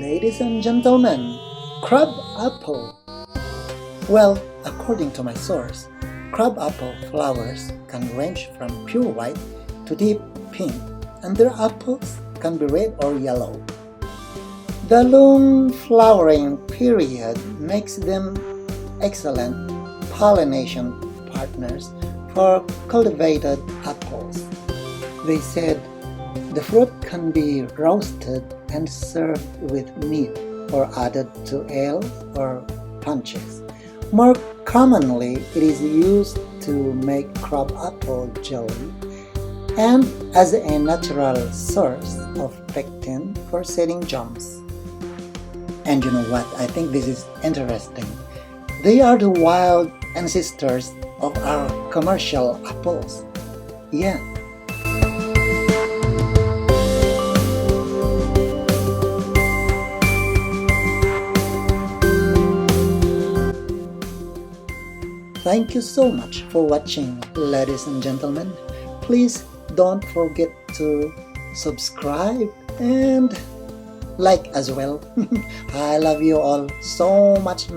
Ladies and gentlemen, crab apple. Well, according to my source, crab apple flowers can range from pure white to deep pink, and their apples can be red or yellow. The long flowering period makes them excellent pollination partners for cultivated apples. They said the fruit can be roasted and served with meat or added to ale or punches. More commonly, it is used to make crab apple jelly and as a natural source of pectin for setting jams. And you know what? I think this is interesting. They are the wild ancestors of our commercial apples. Yeah. Thank you so much for watching, ladies and gentlemen. Please don't forget to subscribe and like as well. I love you all so much.